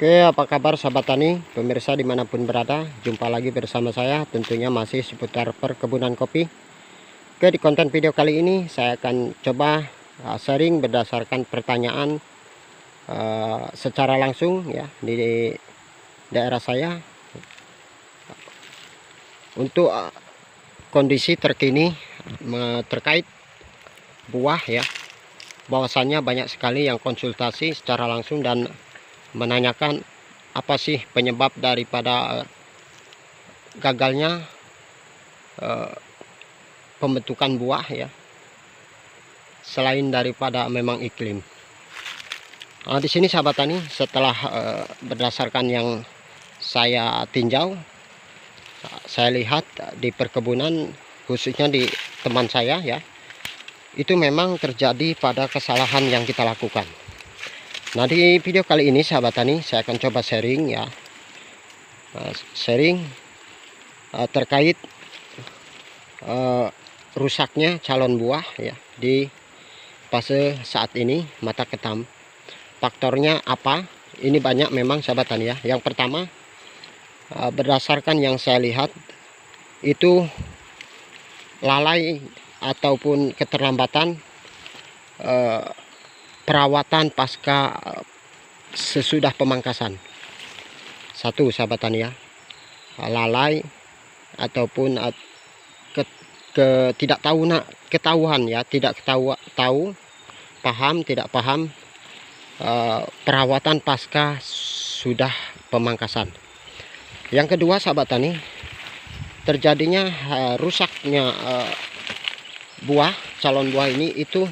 Oke, apa kabar sahabat tani, pemirsa dimanapun berada. Jumpa lagi bersama saya, tentunya masih seputar perkebunan kopi. Oke, di konten video kali ini saya akan coba sharing berdasarkan pertanyaan secara langsung ya di daerah saya untuk kondisi terkini terkait buah ya. Bahwasannya banyak sekali yang konsultasi secara langsung dan menanyakan apa sih penyebab daripada gagalnya pembentukan buah ya, selain daripada memang iklim. Di sini sahabat tani, setelah berdasarkan yang saya tinjau, saya lihat di perkebunan khususnya di teman saya ya, itu memang terjadi pada kesalahan yang kita lakukan. Nah, di video kali ini sahabat tani, saya akan coba sharing ya, terkait rusaknya calon buah ya di fase saat ini, mata ketam. Faktornya apa? Ini banyak memang sahabat tani ya. Yang pertama, berdasarkan yang saya lihat itu lalai ataupun keterlambatan perawatan pasca sesudah pemangkasan. Satu sahabat tani ya, lalai ataupun ketahuan ya, tidak tidak paham perawatan pasca sudah pemangkasan. Yang kedua sahabat tani, terjadinya rusaknya buah, calon buah ini itu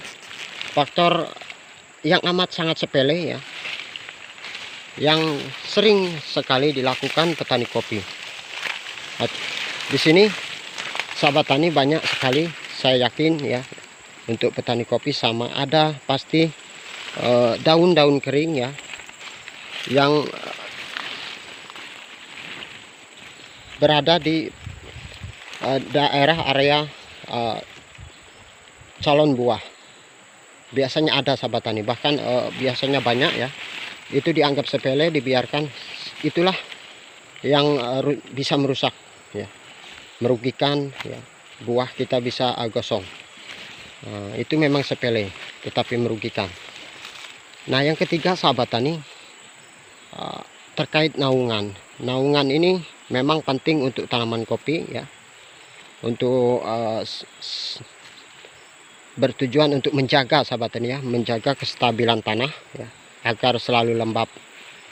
faktor yang amat sangat sepele ya, yang sering sekali dilakukan petani kopi. Di sini sahabat tani banyak sekali, saya yakin ya, untuk petani kopi sama ada pasti daun-daun kering ya, yang berada di daerah area calon buah. Biasanya ada sahabat tani, bahkan biasanya banyak ya, itu dianggap sepele, dibiarkan. Itulah yang bisa merusak ya, merugikan ya, buah kita bisa gosong. Itu memang sepele tetapi merugikan. Nah, yang ketiga sahabat tani, terkait naungan. Naungan ini memang penting untuk tanaman kopi ya, untuk bertujuan untuk menjaga sahabat tani ya, menjaga kestabilan tanah ya, agar selalu lembab.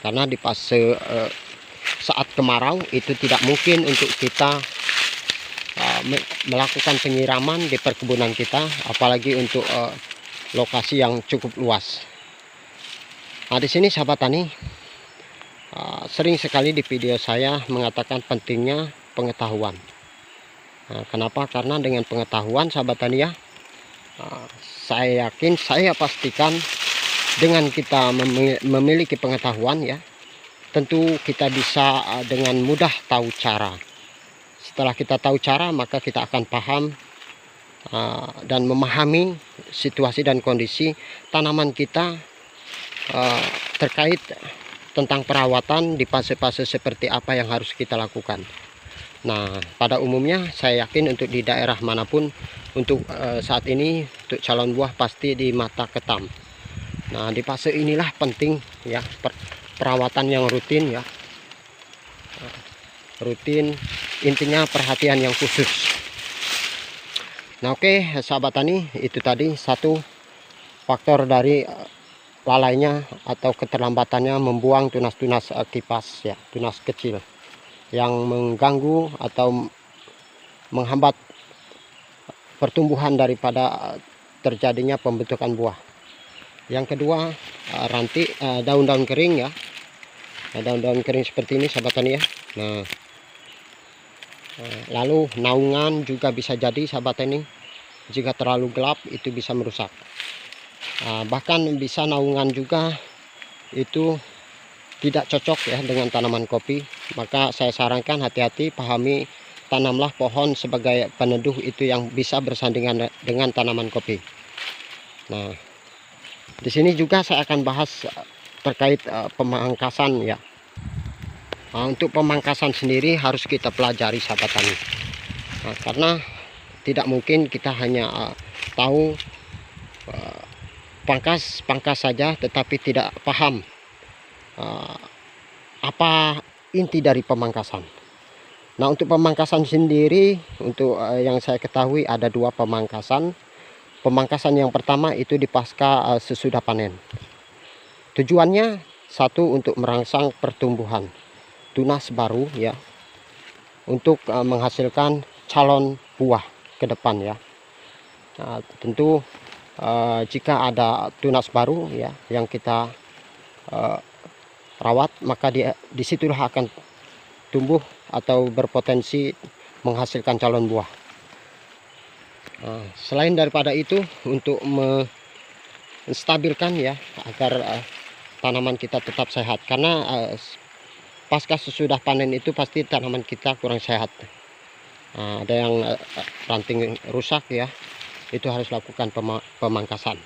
Karena di fase saat kemarau itu tidak mungkin untuk kita melakukan penyiraman di perkebunan kita, apalagi untuk lokasi yang cukup luas. Nah, di sini sahabat tani, sering sekali di video saya mengatakan pentingnya pengetahuan. Nah, kenapa? Karena dengan pengetahuan sahabat tani ya, saya yakin, saya pastikan dengan kita memiliki pengetahuan ya, tentu kita bisa dengan mudah tahu cara. Setelah kita tahu cara, maka kita akan paham dan memahami situasi dan kondisi tanaman kita terkait tentang perawatan di fase-fase seperti apa yang harus kita lakukan. Nah, pada umumnya saya yakin untuk di daerah manapun untuk saat ini untuk calon buah pasti di mata ketam. Nah, di fase inilah penting ya, perawatan yang rutin ya, rutin, intinya perhatian yang khusus. Nah, oke sahabat tani, itu tadi satu faktor dari lalainya atau keterlambatannya membuang tunas-tunas kipas ya, tunas kecil yang mengganggu atau menghambat pertumbuhan daripada terjadinya pembentukan buah. Yang kedua, ranting, daun-daun kering ya, daun-daun kering seperti ini sahabat tani ya. Nah, lalu naungan juga bisa jadi sahabat tani, jika terlalu gelap itu bisa merusak. Bahkan bisa naungan juga itu tidak cocok ya dengan tanaman kopi. Maka saya sarankan hati-hati, pahami, tanamlah pohon sebagai peneduh itu yang bisa bersandingan dengan tanaman kopi. Nah, di sini juga saya akan bahas terkait pemangkasan ya, Untuk pemangkasan sendiri harus kita pelajari sahabat tani. Karena tidak mungkin kita hanya tahu pangkas saja tetapi tidak paham apa inti dari pemangkasan. Nah, untuk pemangkasan sendiri, untuk yang saya ketahui ada dua pemangkasan. Pemangkasan yang pertama itu di pasca sesudah panen. Tujuannya satu, untuk merangsang pertumbuhan tunas baru ya, untuk menghasilkan calon buah ke depan ya. Nah, tentu jika ada tunas baru ya yang kita rawat, maka disitulah akan tumbuh atau berpotensi menghasilkan calon buah. Selain daripada itu, untuk menstabilkan ya agar tanaman kita tetap sehat, karena pasca sesudah panen itu pasti tanaman kita kurang sehat. Ada yang ranting rusak ya, itu harus lakukan pemangkasan.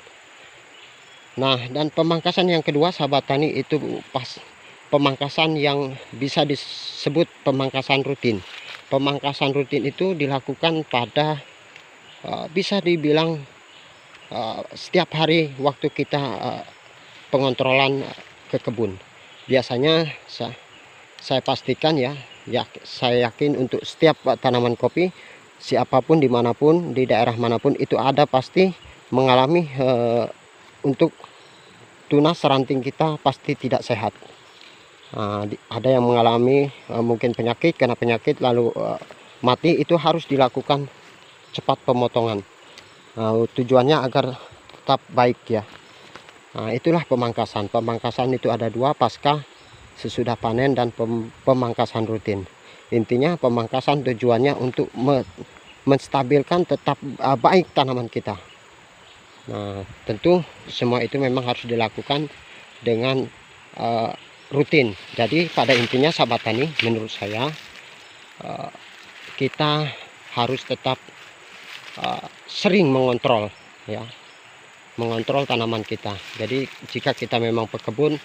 Nah, dan pemangkasan yang kedua sahabat tani itu pemangkasan yang bisa disebut pemangkasan rutin. Pemangkasan rutin itu dilakukan pada bisa dibilang setiap hari waktu kita pengontrolan ke kebun. Biasanya saya pastikan ya, saya yakin untuk setiap tanaman kopi, siapapun dimanapun, di daerah manapun, itu ada pasti mengalami untuk tunas ranting kita pasti tidak sehat. Ada yang mengalami mungkin penyakit, kena penyakit lalu mati. Itu harus dilakukan cepat pemotongan. Tujuannya agar tetap baik ya. Itulah pemangkasan. Pemangkasan itu ada dua, pasca sesudah panen dan pemangkasan rutin. Intinya pemangkasan tujuannya untuk menstabilkan tetap baik tanaman kita. Nah, tentu semua itu memang harus dilakukan dengan rutin. Jadi pada intinya sahabat tani, menurut saya kita harus tetap sering mengontrol ya, mengontrol tanaman kita. Jadi jika kita memang pekebun,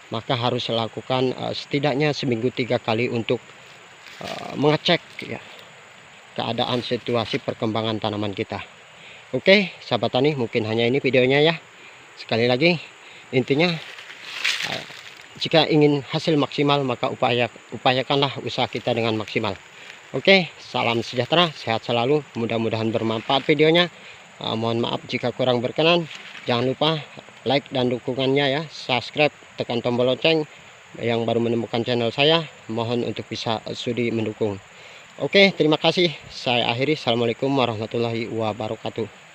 maka harus lakukan setidaknya seminggu 3 kali untuk mengecek ya keadaan situasi perkembangan tanaman kita. Oke sahabat tani, mungkin hanya ini videonya ya. Sekali lagi, intinya jika ingin hasil maksimal, maka upayakanlah usaha kita dengan maksimal. Oke, salam sejahtera, sehat selalu, mudah-mudahan bermanfaat videonya. Mohon maaf jika kurang berkenan. Jangan lupa like dan dukungannya ya, subscribe, tekan tombol lonceng. Yang baru menemukan channel saya, mohon untuk bisa sudi mendukung. Oke, terima kasih. Saya akhiri. Assalamualaikum warahmatullahi wabarakatuh.